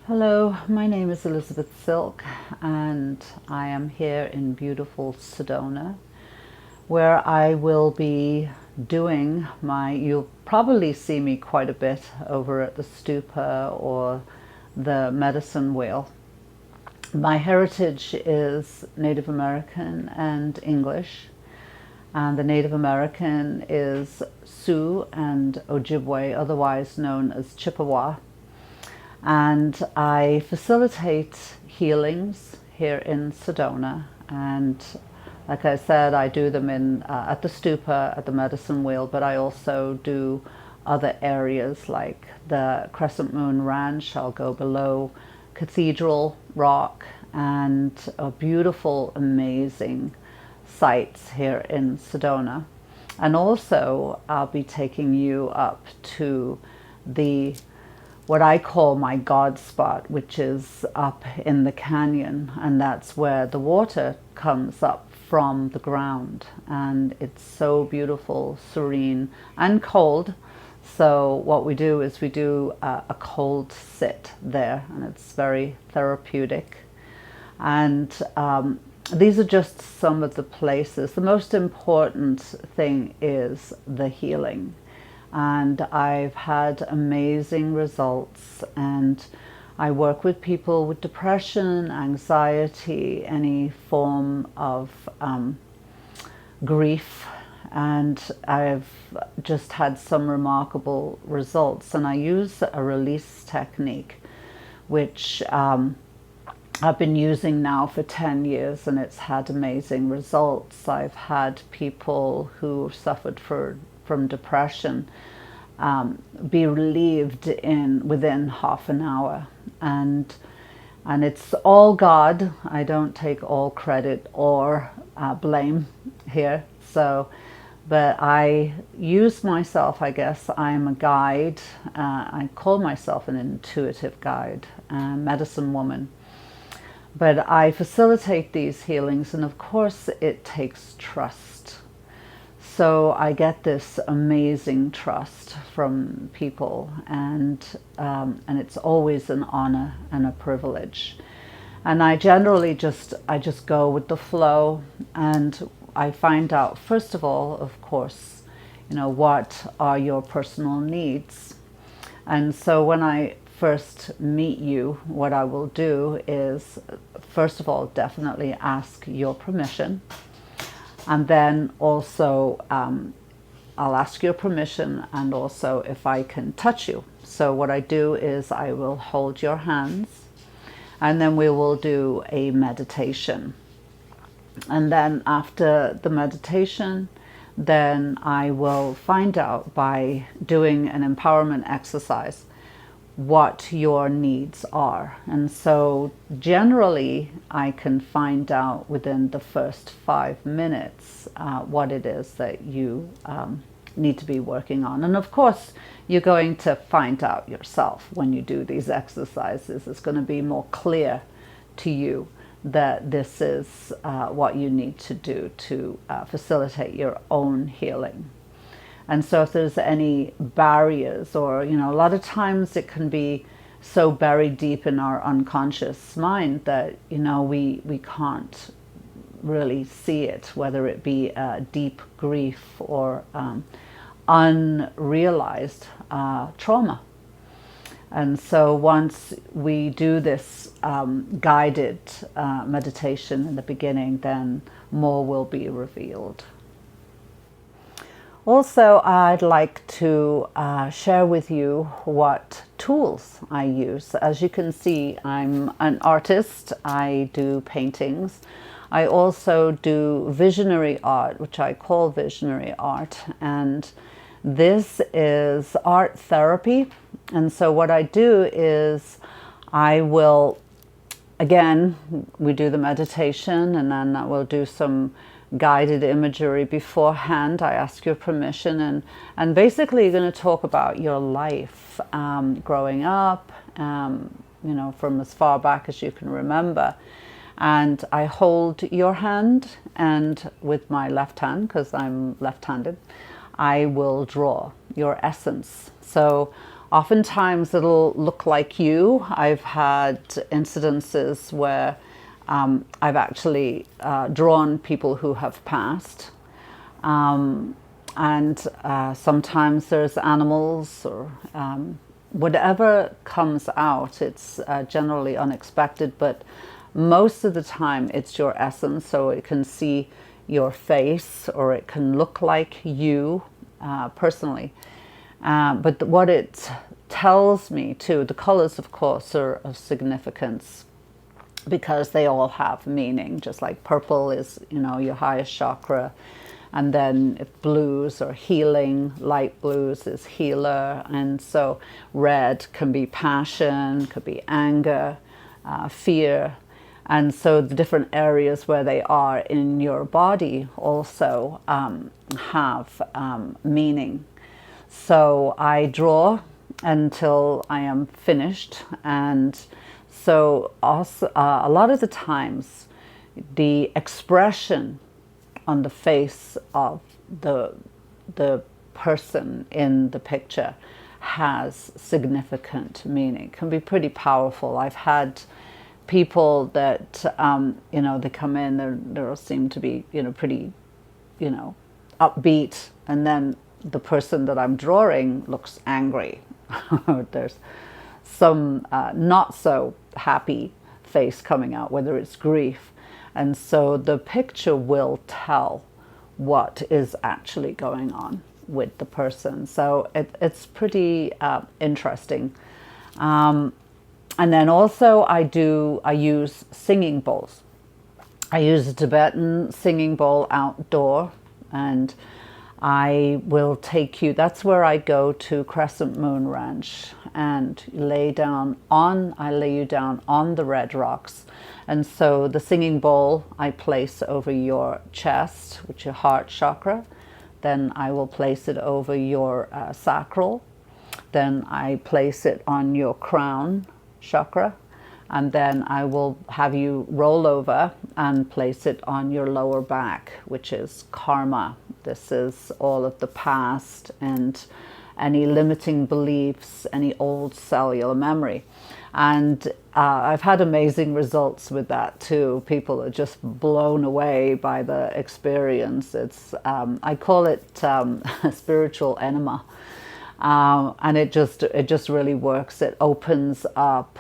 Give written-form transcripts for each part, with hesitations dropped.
Hello, my name is Elizabeth Silk, and I am here in beautiful Sedona, where I will be doing you'll probably see me quite a bit over at the stupa or the medicine wheel. My heritage is Native American and English, and the Native American is Sioux and Ojibwe, otherwise known as Chippewa. And I facilitate healings here in Sedona. And like I said, I do them at the stupa, at the medicine wheel, but I also do other areas like the Crescent Moon Ranch. I'll go below Cathedral Rock and beautiful, amazing sites here in Sedona. And also I'll be taking you up to the what I call my God spot, which is up in the canyon, and that's where the water comes up from the ground, and it's so beautiful, serene, and cold. So what we do is we do a cold sit there, and it's very therapeutic. And these are just some of the places. The most important thing is the healing. And I've had amazing results, and I work with people with depression, anxiety, any form of grief, and I've just had some remarkable results. And I use a release technique which I've been using now for 10 years, and it's had amazing results. I've had people who suffered from depression be relieved within half an hour, and it's all God. I don't take all credit or blame here. So, but I use myself. I guess I'm a guide. I call myself an intuitive guide, medicine woman. But I facilitate these healings, and of course, it takes trust. So I get this amazing trust from people, and it's always an honor and a privilege. And I generally just go with the flow, and I find out, first of all, of course, what are your personal needs. And so when I first meet you, what I will do is, first of all, definitely ask your permission. And then also, I'll ask your permission, and also if I can touch you. So what I do is I will hold your hands, and then we will do a meditation. And then after the meditation, then I will find out by doing an empowerment exercise what your needs are. And so generally I can find out within the first 5 minutes what it is that you need to be working on. And of course you're going to find out yourself when you do these exercises. It's going to be more clear to you that this is what you need to do to facilitate your own healing. And so if there's any barriers, or, a lot of times it can be so buried deep in our unconscious mind that, we can't really see it, whether it be deep grief or unrealized trauma. And so once we do this guided meditation in the beginning, then more will be revealed. Also, I'd like to share with you what tools I use. As you can see, I'm an artist. I do paintings. I also do visionary art, which I call visionary art. And this is art therapy. And so what I do is I will, again, we do the meditation, and then I will do some guided imagery beforehand. I ask your permission, and basically you're going to talk about your life growing up, from as far back as you can remember. And I hold your hand, and with my left hand, because I'm left-handed, I will draw your essence. So Oftentimes it'll look like you. I've had incidences where I've actually drawn people who have passed. And sometimes there's animals or whatever comes out. It's generally unexpected, but most of the time it's your essence. So it can see your face or it can look like you personally. But what it tells me too, the colors of course are of significance because they all have meaning. Just like purple is, your highest chakra. And then if blues are healing, light blues is healer. And so red can be passion, could be anger, fear. And so the different areas where they are in your body also have meaning. So I draw until I am finished. And so also, a lot of the times the expression on the face of the person in the picture has significant meaning. It can be pretty powerful. I've had people that they come in, they seem to be pretty upbeat, and then the person that I'm drawing looks angry. There's some not so happy face coming out, whether it's grief. And so the picture will tell what is actually going on with the person. So it's pretty interesting. And then also I use singing bowls. I use a Tibetan singing bowl outdoor, and I will take you, that's where I go to Crescent Moon Ranch, and I lay you down on the red rocks. And so the singing bowl I place over your chest, which is your heart chakra. Then I will place it over your sacral. Then I place it on your crown chakra. And then I will have you roll over and place it on your lower back, which is karma. This is all of the past and any limiting beliefs, any old cellular memory. And I've had amazing results with that too. People are just blown away by the experience. It's I call it a spiritual enema, and it just really works. It opens up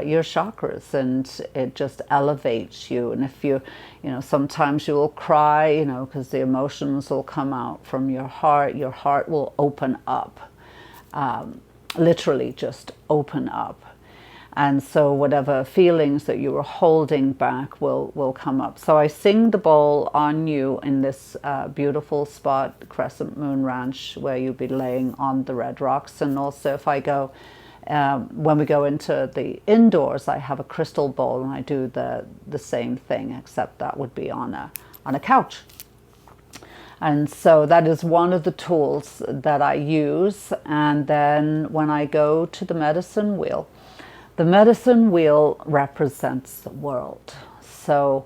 your chakras and it just elevates you. And if sometimes you will cry, because the emotions will come out from your heart. Your heart will open up, literally just open up. And so whatever feelings that you were holding back will come up. So I sing the bowl on you in this beautiful spot, Crescent Moon Ranch, where you'll be laying on the red rocks. And also if I go, when we go into the indoors, I have a crystal bowl and I do the same thing, except that would be on a couch. And so that is one of the tools that I use. And then when I go to the medicine wheel, the medicine wheel represents the world. So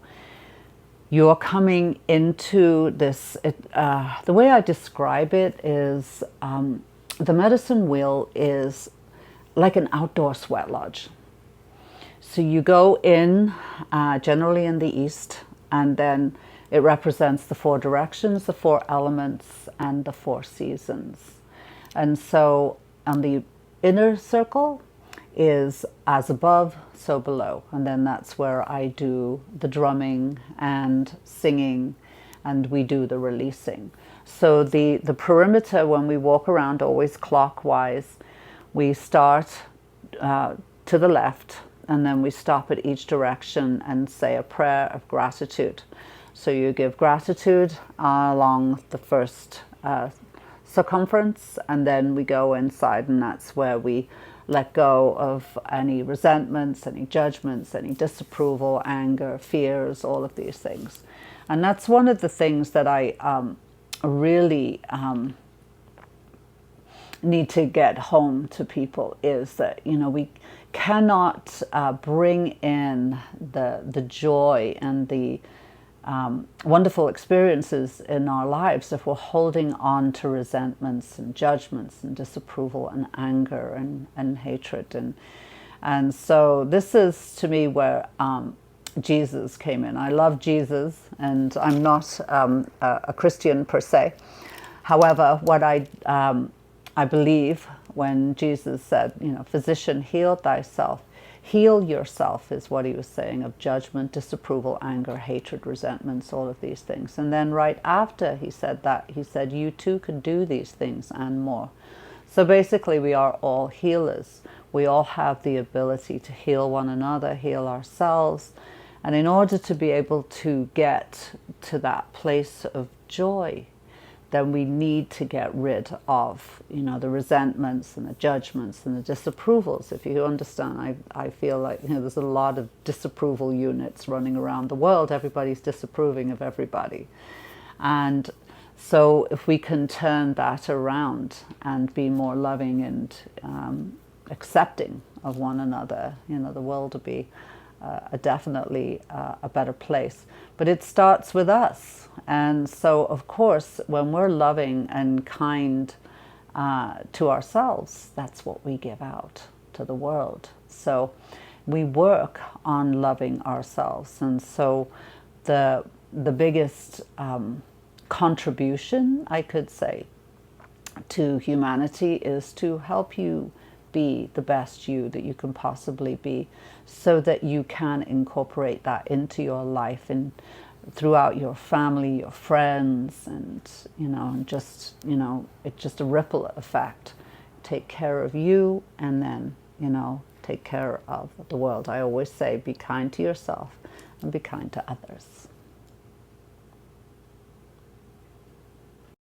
you're coming into this, the way I describe it is the medicine wheel is like an outdoor sweat lodge. So you go in, generally in the east, and then it represents the 4 directions, the 4 elements, and the 4 seasons. And so on the inner circle is as above, so below. And then that's where I do the drumming and singing, and we do the releasing. So the perimeter, when we walk around, always clockwise, we start to the left, and then we stop at each direction and say a prayer of gratitude. So you give gratitude along the first circumference, and then we go inside, and that's where we let go of any resentments, any judgments, any disapproval, anger, fears, all of these things. And that's one of the things that I really need to get home to people, is that we cannot bring in the joy and the wonderful experiences in our lives if we're holding on to resentments and judgments and disapproval and anger and hatred. And so this is, to me, where Jesus came in. I love Jesus, and I'm not a Christian per se. However, what I believe when Jesus said, physician, heal thyself. Heal yourself is what he was saying, of judgment, disapproval, anger, hatred, resentments, all of these things. And then right after he said that, he said, you too can do these things and more. So basically, we are all healers. We all have the ability to heal one another, heal ourselves. And in order to be able to get to that place of joy, then we need to get rid of, the resentments and the judgments and the disapprovals. If you understand, I feel like, there's a lot of disapproval units running around the world. Everybody's disapproving of everybody. And so if we can turn that around and be more loving and accepting of one another, the world will be definitely a better place. But it starts with us. And so, of course, when we're loving and kind to ourselves, that's what we give out to the world. So we work on loving ourselves. And so the biggest contribution, I could say, to humanity is to help you be the best you that you can possibly be, so that you can incorporate that into your life and throughout your family, your friends, and just it's just a ripple effect. Take care of you, and then take care of the world. I always say, be kind to yourself and be kind to others.